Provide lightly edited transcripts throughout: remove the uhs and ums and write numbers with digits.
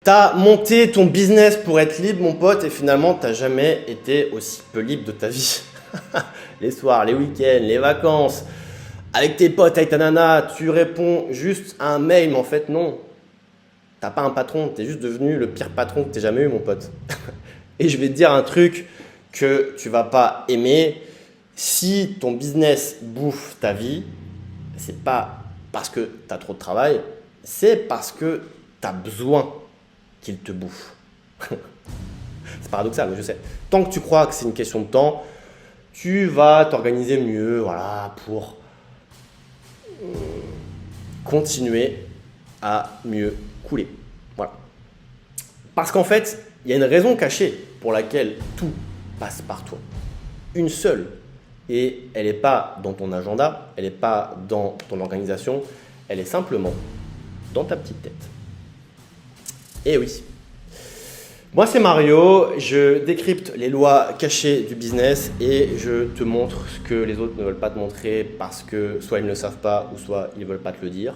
T'as monté ton business pour être libre, mon pote, et finalement, t'as jamais été aussi peu libre de ta vie. Les soirs, les week-ends, les vacances, avec tes potes, avec ta nana, tu réponds juste à un mail, mais en fait, non. T'as pas un patron, t'es juste devenu le pire patron que t'aies jamais eu, mon pote. Et je vais te dire un truc que tu vas pas aimer. Si ton business bouffe ta vie, c'est pas parce que t'as trop de travail, c'est parce que t'as besoin qu'il te bouffe. C'est paradoxal, mais je sais. Tant que tu crois que c'est une question de temps, tu vas t'organiser mieux, voilà, pour continuer à mieux couler. Voilà. Parce qu'en fait, il y a une raison cachée pour laquelle tout passe par toi. Une seule. Et elle n'est pas dans ton agenda, elle n'est pas dans ton organisation, elle est simplement dans ta petite tête. Et oui. Moi, c'est Mario, je décrypte les lois cachées du business et je te montre ce que les autres ne veulent pas te montrer parce que soit ils ne le savent pas ou soit ils ne veulent pas te le dire.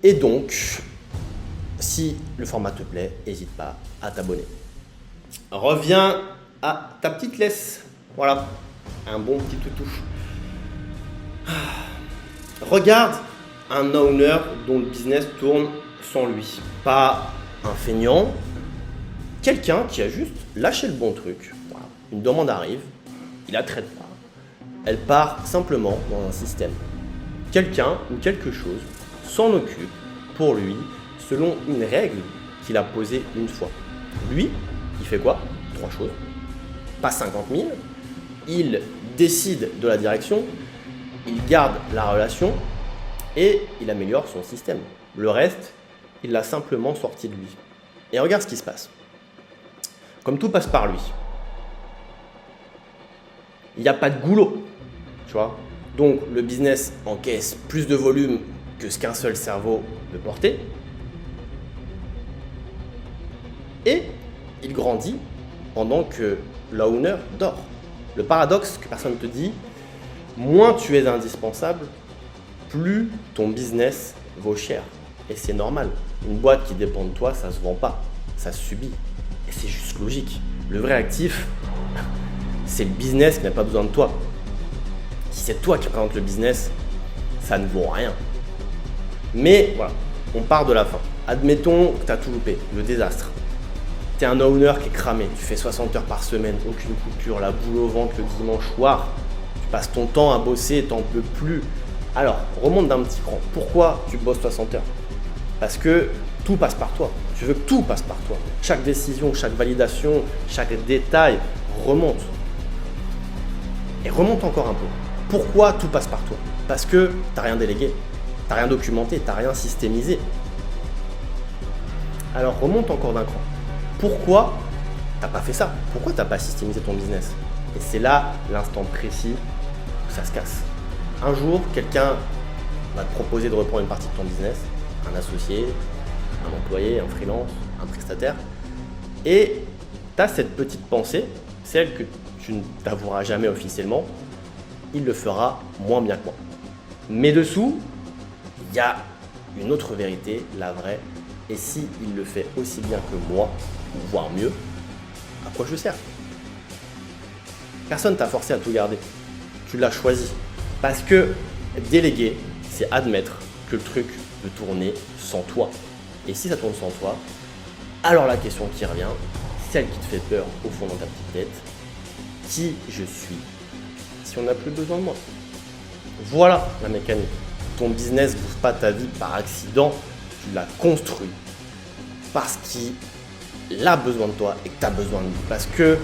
Et donc, si le format te plaît, n'hésite pas à t'abonner. Reviens à ta petite laisse. Voilà, un bon petit toutou. Regarde un owner dont le business tourne sans lui. Pas un feignant, quelqu'un qui a juste lâché le bon truc. Voilà. Une demande arrive, il la traite pas. Elle part simplement dans un système. Quelqu'un ou quelque chose s'en occupe pour lui selon une règle qu'il a posée une fois. Lui, il fait quoi? 3 choses. Pas 50 000. Il décide de la direction, il garde la relation et il améliore son système. Le reste, il l'a simplement sorti de lui. Et regarde ce qui se passe. Comme tout passe par lui, il n'y a pas de goulot, tu vois. Donc le business encaisse plus de volume que ce qu'un seul cerveau peut porter. Et il grandit pendant que l'owner dort. Le paradoxe que personne ne te dit, moins tu es indispensable, plus ton business vaut cher. Et c'est normal. Une boîte qui dépend de toi, ça ne se vend pas, ça se subit. Et c'est juste logique. Le vrai actif, c'est le business qui n'a pas besoin de toi. Si c'est toi qui représente le business, ça ne vaut rien. Mais voilà, on part de la fin. Admettons que tu as tout loupé, le désastre. Tu es un owner qui est cramé, tu fais 60 heures par semaine, aucune coupure, la boule au ventre le dimanche soir. Tu passes ton temps à bosser et t'en peux plus. Alors, remonte d'un petit cran. Pourquoi tu bosses 60 heures? Parce que tout passe par toi. Tu veux que tout passe par toi. Chaque décision, chaque validation, chaque détail remonte. Et remonte encore un peu. Pourquoi tout passe par toi? Parce que tu n'as rien délégué, tu n'as rien documenté, tu n'as rien systémisé. Alors remonte encore d'un cran. Pourquoi tu n'as pas fait ça? Pourquoi tu n'as pas systémisé ton business? Et c'est là l'instant précis où ça se casse. Un jour, quelqu'un va te proposer de reprendre une partie de ton business, un associé, un employé, un freelance, un prestataire, et tu as cette petite pensée, celle que tu ne t'avoueras jamais officiellement, il le fera moins bien que moi. Mais dessous, il y a une autre vérité, la vraie, et si il le fait aussi bien que moi, voire mieux, à quoi je sers? Personne t'a forcé à tout garder, tu l'as choisi. Parce que déléguer, c'est admettre que le truc peut tourner sans toi. Et si ça tourne sans toi, alors la question qui revient, celle qui te fait peur au fond dans ta petite tête, qui je suis si on n'a plus besoin de moi? Voilà la mécanique. Ton business ne bouffe pas ta vie par accident, tu l'as construit parce qu'il a besoin de toi et que tu as besoin de lui. Parce que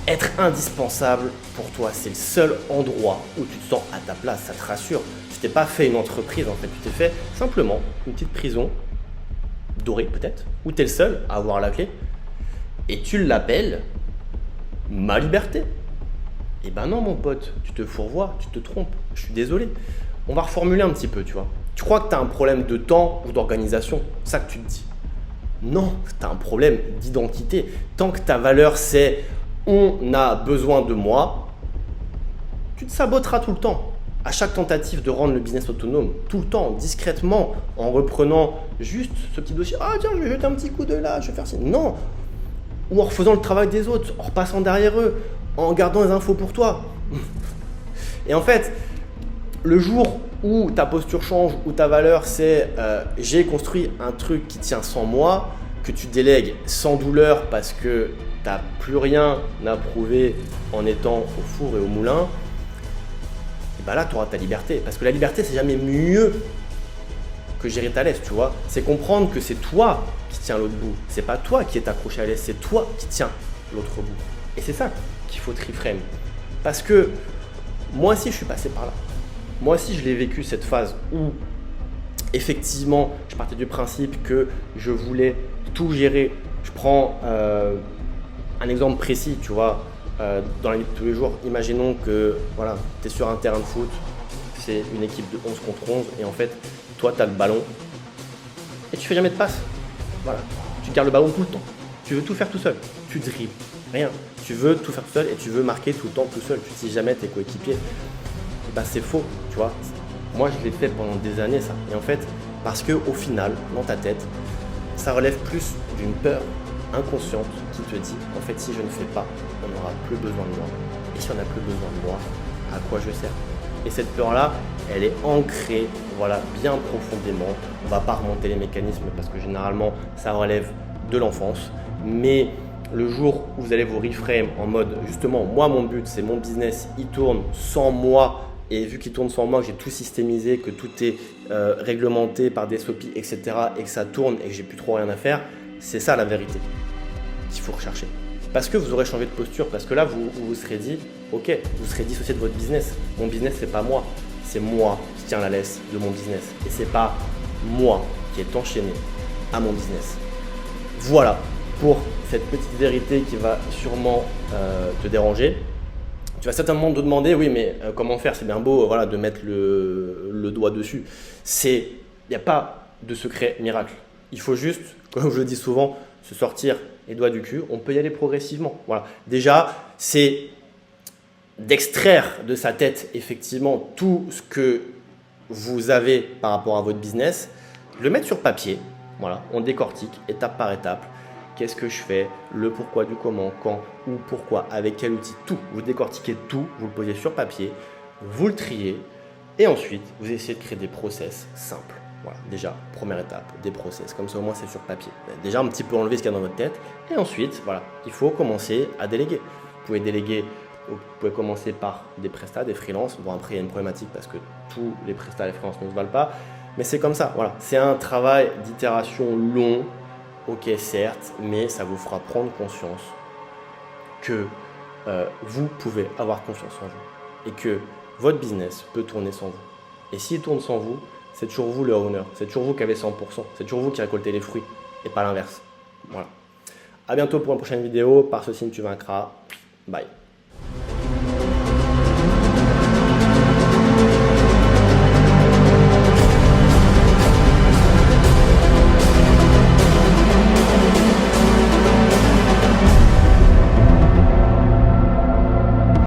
être indispensable pour toi, c'est le seul endroit où tu te sens à ta place, ça te rassure. Tu t'es pas fait une entreprise en fait, tu t'es fait simplement une petite prison, dorée peut-être, où tu es le seul à avoir la clé et tu l'appelles ma liberté. Eh ben non mon pote, tu te fourvoies, tu te trompes, je suis désolé. On va reformuler un petit peu, tu vois. Tu crois que tu as un problème de temps ou d'organisation, c'est ça que tu te dis. Non, tu as un problème d'identité. Tant que ta valeur c'est on a besoin de moi, tu te saboteras tout le temps. À chaque tentative de rendre le business autonome, tout le temps, discrètement, en reprenant juste ce petit dossier. Ah tiens, je vais jeter un petit coup d'œil là, je vais faire ci. Non. Ou en refaisant le travail des autres, en repassant derrière eux, en gardant les infos pour toi. Et en fait, le jour où ta posture change, où ta valeur c'est j'ai construit un truc qui tient sans moi, que tu délègues sans douleur parce que tu n'as plus rien à prouver en étant au four et au moulin, et ben là tu auras ta liberté. Parce que la liberté, c'est jamais mieux que gérer ta laisse, tu vois. C'est comprendre que c'est toi qui tiens l'autre bout. C'est pas toi qui es accroché à la laisse, c'est toi qui tiens l'autre bout. Et c'est ça qu'il faut te reframe. Parce que moi aussi, je suis passé par là. Moi aussi, je l'ai vécu cette phase où effectivement, je partais du principe que je voulais tout gérer. Je prends un exemple précis, tu vois, dans la vie de tous les jours. Imaginons que voilà, tu es sur un terrain de foot, c'est une équipe de 11 contre 11 et en fait, toi, tu as le ballon et tu fais jamais de passe. Voilà, tu gardes le ballon tout le temps. Tu veux tout faire tout seul. Tu dribbles, rien. Tu veux tout faire tout seul et tu veux marquer tout le temps tout seul. Tu ne sais jamais tes coéquipiers. Et ben, c'est faux, tu vois. Moi, je l'ai fait pendant des années, ça. Et en fait, parce qu'au final, dans ta tête, ça relève plus d'une peur inconsciente qui te dit, en fait, si je ne fais pas, on n'aura plus besoin de moi. Et si on n'a plus besoin de moi, à quoi je sers? Et cette peur-là, elle est ancrée, voilà, bien profondément. On ne va pas remonter les mécanismes parce que généralement, ça relève de l'enfance. Mais le jour où vous allez vous reframe en mode, justement, moi, mon but, c'est mon business, il tourne sans moi. Et vu qu'il tourne sans moi, que j'ai tout systémisé, que tout est réglementé par des SOP, etc. et que ça tourne et que j'ai plus trop rien à faire, c'est ça la vérité qu'il faut rechercher. Parce que vous aurez changé de posture, parce que là, vous vous serez dit, ok, vous serez dissocié de votre business. Mon business, c'est pas moi, c'est moi qui tiens la laisse de mon business. Et c'est pas moi qui est enchaîné à mon business. Voilà pour cette petite vérité qui va sûrement te déranger. Tu vas certainement te demander, oui, mais comment faire? C'est bien beau voilà, de mettre le doigt dessus. Il n'y a pas de secret miracle. Il faut juste, comme je le dis souvent, se sortir les doigts du cul. On peut y aller progressivement. Voilà. Déjà, c'est d'extraire de sa tête effectivement tout ce que vous avez par rapport à votre business, le mettre sur papier. Voilà, on décortique étape par étape. Qu'est-ce que je fais, le pourquoi du comment, quand, où, pourquoi, avec quel outil, tout. Vous décortiquez tout, vous le posez sur papier, vous le triez et ensuite vous essayez de créer des process simples. Voilà, déjà, première étape, des process, comme ça au moins c'est sur papier. Déjà un petit peu enlever ce qu'il y a dans votre tête et ensuite, voilà, il faut commencer à déléguer. Vous pouvez déléguer, vous pouvez commencer par des prestats, des freelances. Bon, après il y a une problématique parce que tous les prestats et les freelances ne se valent pas, mais c'est comme ça, voilà. C'est un travail d'itération long. Ok, certes, mais ça vous fera prendre conscience que vous pouvez avoir confiance en vous et que votre business peut tourner sans vous. Et s'il tourne sans vous, c'est toujours vous le owner, c'est toujours vous qui avez 100%, c'est toujours vous qui récoltez les fruits et pas l'inverse. Voilà. À bientôt pour une prochaine vidéo. Par ce signe, tu vaincras. Bye.